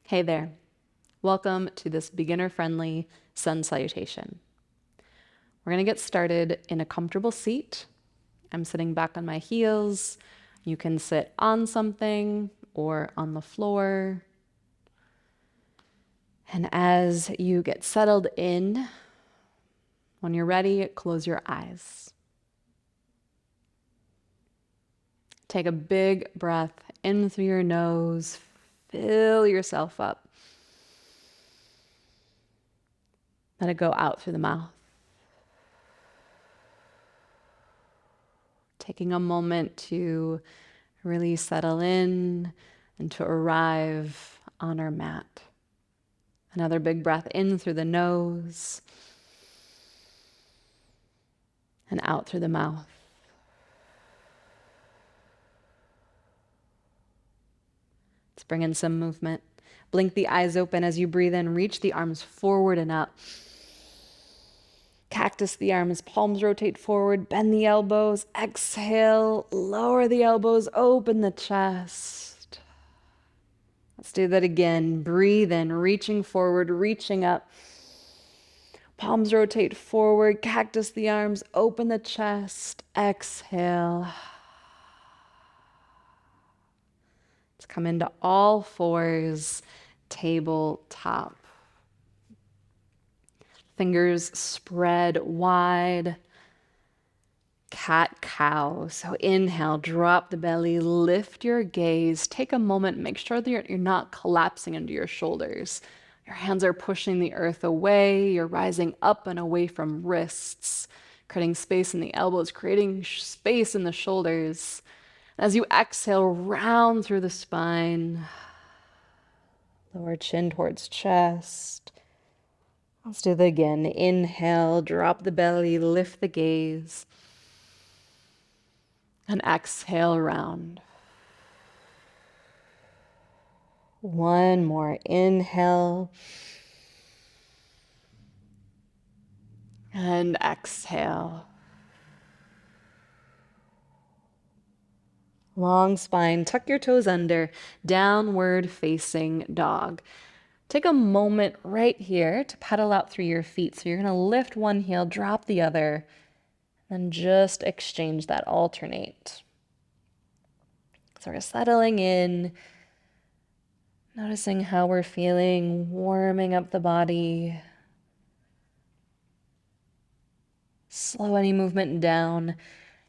Hey there. Welcome to this beginner-friendly sun salutation. We're going to get started in a comfortable seat. I'm sitting back on my heels. You can sit on something or on the floor. And as you get settled in, when you're ready, close your eyes. Take a big breath in through your nose. Fill yourself up. Let it go out through the mouth. Taking a moment to really settle in and to arrive on our mat. Another big breath in through the nose and out through the mouth. Let's bring in some movement. Blink the eyes open as you breathe in. Reach the arms forward and up. Cactus the arms, palms rotate forward, bend the elbows, exhale, lower the elbows, open the chest. Let's do that again. Breathe in, reaching forward, reaching up. Palms rotate forward, cactus the arms, open the chest, exhale. Let's come into all fours, tabletop. Fingers spread wide. Cat-cow. So inhale, drop the belly, lift your gaze. Take a moment, make sure that you're not collapsing into your shoulders. Your hands are pushing the earth away. You're rising up and away from wrists, creating space in the elbows, creating space in the shoulders. As you exhale, round through the spine. Lower chin towards chest. Let's do that again. Inhale, drop the belly, lift the gaze. And exhale, round. One more. Inhale. And exhale. Long spine. Tuck your toes under. Downward facing dog. Take a moment right here to pedal out through your feet. So you're going to lift one heel, drop the other, and just exchange that, alternate. So we're settling in, noticing how we're feeling, warming up the body. Slow any movement down.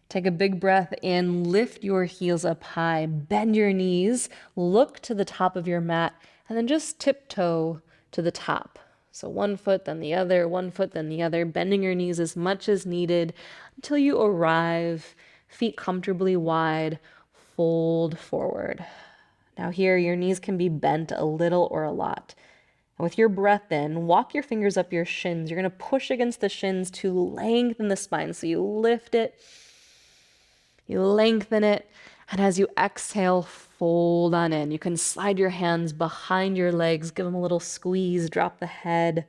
Take a big breath in, lift your heels up high, bend your knees, look to the top of your mat, and then just tiptoe to the top. So one foot, then the other, one foot, then the other, bending your knees as much as needed until you arrive, feet comfortably wide, fold forward. Now here, your knees can be bent a little or a lot. And with your breath in, walk your fingers up your shins. You're going to push against the shins to lengthen the spine. So you lift it, you lengthen it, and as you exhale, fold on in. You can slide your hands behind your legs, give them a little squeeze, drop the head.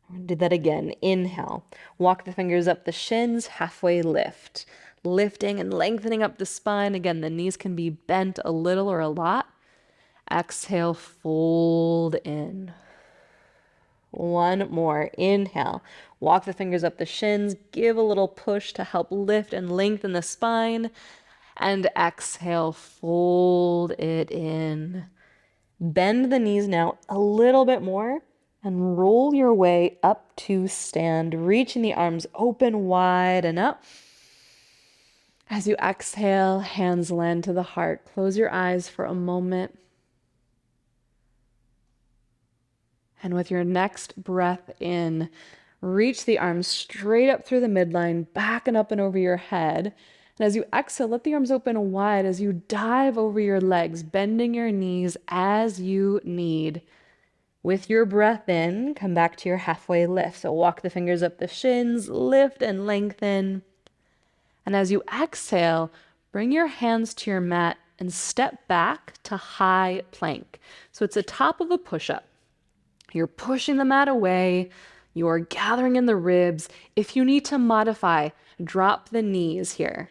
I'm going to do that again. Inhale. Walk the fingers up the shins, halfway lift. Lifting and lengthening up the spine. Again, the knees can be bent a little or a lot. Exhale, fold in. One more. Inhale. Walk the fingers up the shins. Give a little push to help lift and lengthen the spine. And exhale, fold it in. Bend the knees now a little bit more and roll your way up to stand, reaching the arms open wide and up. As you exhale, hands land to the heart. Close your eyes for a moment. And with your next breath in, reach the arms straight up through the midline, back and up and over your head. And as you exhale, let the arms open wide as you dive over your legs, bending your knees as you need. With your breath in, come back to your halfway lift. So walk the fingers up the shins, lift and lengthen. And as you exhale, bring your hands to your mat and step back to high plank. So it's the top of a push-up. You're pushing the mat away. You're gathering in the ribs. If you need to modify, drop the knees here.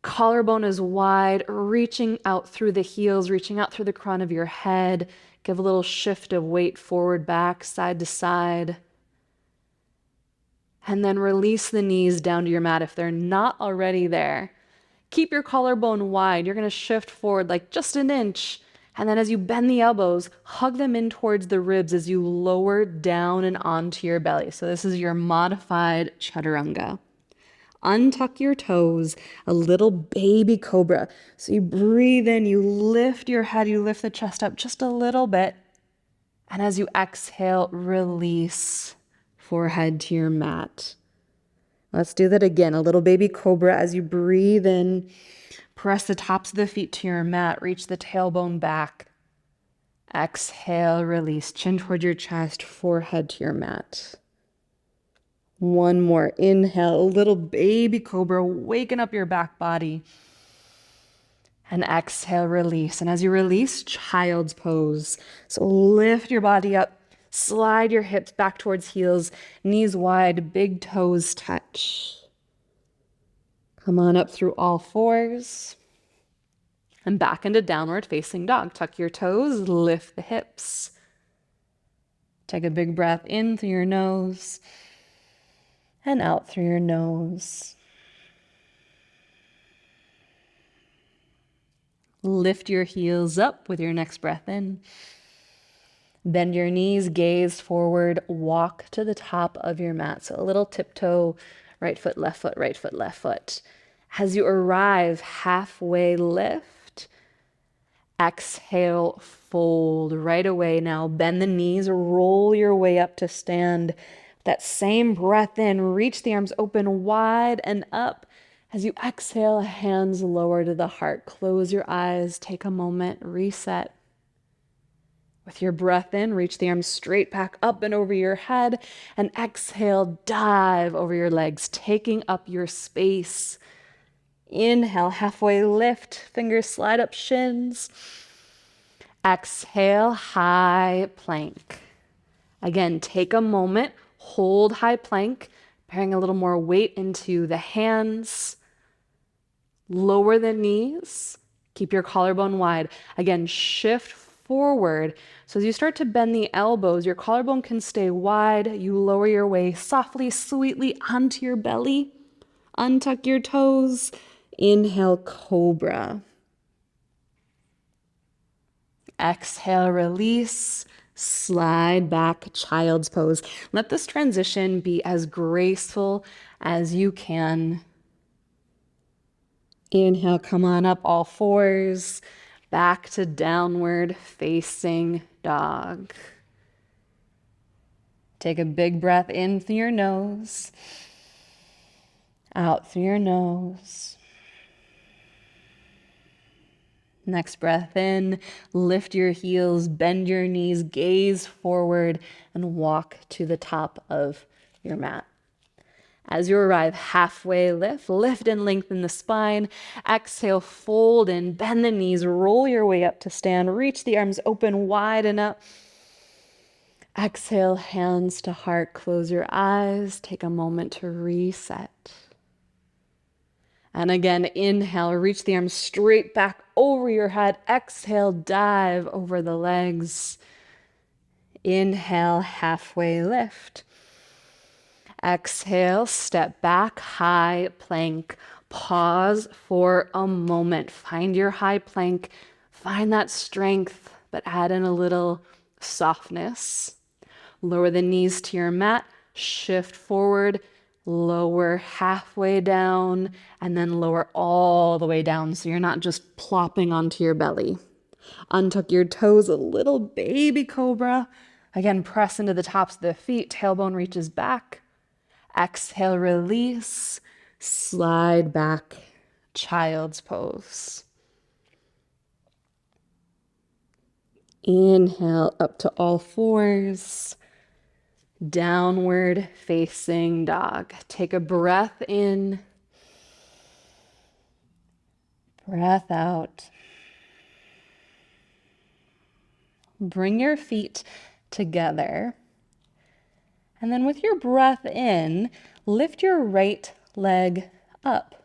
Collarbone is wide, reaching out through the heels, reaching out through the crown of your head. Give a little shift of weight forward, back, side to side. And then release the knees down to your mat if they're not already there. Keep your collarbone wide. You're going to shift forward like just an inch. And then as you bend the elbows, hug them in towards the ribs as you lower down and onto your belly. So this is your modified chaturanga. Untuck your toes, a little baby cobra. So you breathe in, you lift your head, you lift the chest up just a little bit. And as you exhale, release forehead to your mat. Let's do that again. A little baby cobra as you breathe in. Press the tops of the feet to your mat. Reach the tailbone back. Exhale, release. Chin toward your chest, forehead to your mat. One more. Inhale, a little baby cobra, waking up your back body. And exhale, release. And as you release, child's pose. So lift your body up. Slide your hips back towards heels. Knees wide, big toes touch. Come on up through all fours. And back into downward facing dog. Tuck your toes, lift the hips. Take a big breath in through your nose and out through your nose. Lift your heels up with your next breath in. Bend your knees, gaze forward, walk to the top of your mat. So a little tiptoe, right foot, left foot, right foot, left foot. As you arrive, halfway lift. Exhale, fold right away. Now bend the knees, roll your way up to stand. That same breath in, reach the arms open wide and up. As you exhale, hands lower to the heart. Close your eyes, take a moment, reset. With your breath in, reach the arms straight back up and over your head. And exhale, dive over your legs, taking up your space. Inhale, halfway lift, fingers slide up shins. Exhale, high plank. Again, take a moment, hold high plank, bearing a little more weight into the hands. Lower the knees, keep your collarbone wide. Again, shift forward. So as you start to bend the elbows, your collarbone can stay wide. You lower your way softly, sweetly onto your belly. Untuck your toes. Inhale, cobra. Exhale, release. Slide back, child's pose. Let this transition be as graceful as you can. Inhale, come on up, all fours. Back to downward facing dog. Take a big breath in through your nose. Out through your nose. Next breath in, lift your heels, bend your knees, gaze forward, and walk to the top of your mat. As you arrive, halfway lift and lengthen the spine. Exhale, fold in, bend the knees, roll your way up to stand. Reach the arms open wide and up. Exhale, hands to heart, close your eyes. Take a moment to reset. And again, inhale, reach the arms straight back over your head. Exhale, dive over the legs. Inhale, halfway lift. Exhale, step back, high plank. Pause for a moment. Find your high plank. Find that strength, but add in a little softness. Lower the knees to your mat. Shift forward. Lower halfway down, and then lower all the way down so you're not just plopping onto your belly. Untuck your toes, a little baby cobra. Again, press into the tops of the feet, tailbone reaches back. Exhale, release, slide back, child's pose. Inhale, up to all fours. Downward facing dog. Take a breath in, breath out. Bring your feet together. And then with your breath in, lift your right leg up,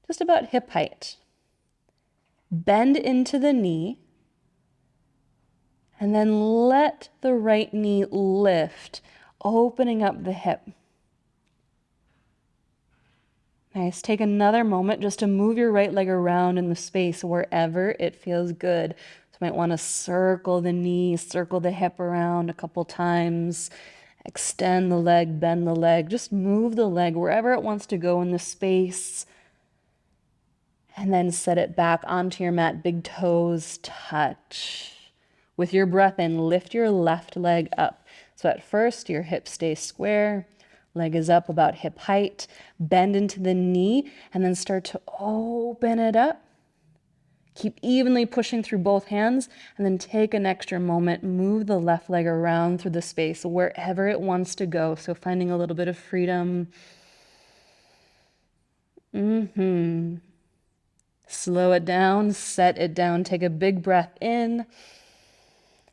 just about hip height. Bend into the knee. And then let the right knee lift, opening up the hip. Nice. Take another moment just to move your right leg around in the space wherever it feels good. So you might want to circle the knee, circle the hip around a couple times. Extend the leg, bend the leg. Just move the leg wherever it wants to go in the space. And then set it back onto your mat. Big toes touch. With your breath in, lift your left leg up. So at first, your hips stay square. Leg is up about hip height. Bend into the knee and then start to open it up. Keep evenly pushing through both hands and then take an extra moment. Move the left leg around through the space wherever it wants to go. So finding a little bit of freedom. Slow it down, set it down. Take a big breath in.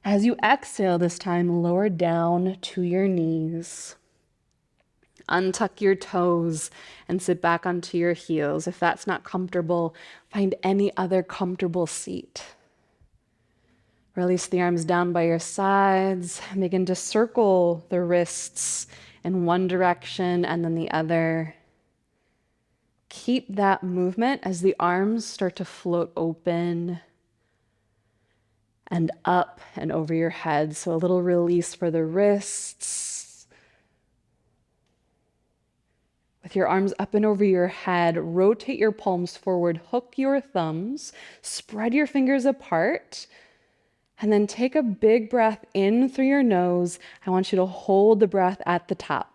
As you exhale this time, lower down to your knees. Untuck your toes and sit back onto your heels. If that's not comfortable, find any other comfortable seat. Release the arms down by your sides. Begin to circle the wrists in one direction and then the other. Keep that movement as the arms start to float open and up and over your head. So a little release for the wrists. With your arms up and over your head, rotate your palms forward, hook your thumbs, spread your fingers apart, and then take a big breath in through your nose. I want you to hold the breath at the top.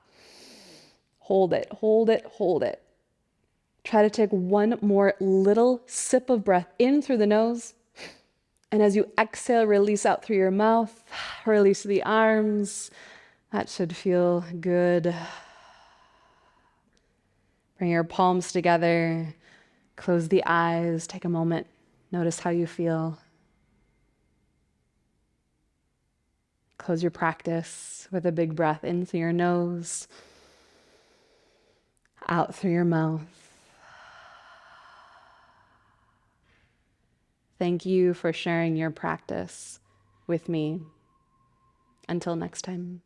Hold it, hold it, hold it. Try to take one more little sip of breath in through the nose. And as you exhale, release out through your mouth, release the arms. That should feel good. Bring your palms together, close the eyes, take a moment, notice how you feel. Close your practice with a big breath in through your nose, out through your mouth. Thank you for sharing your practice with me. Until next time.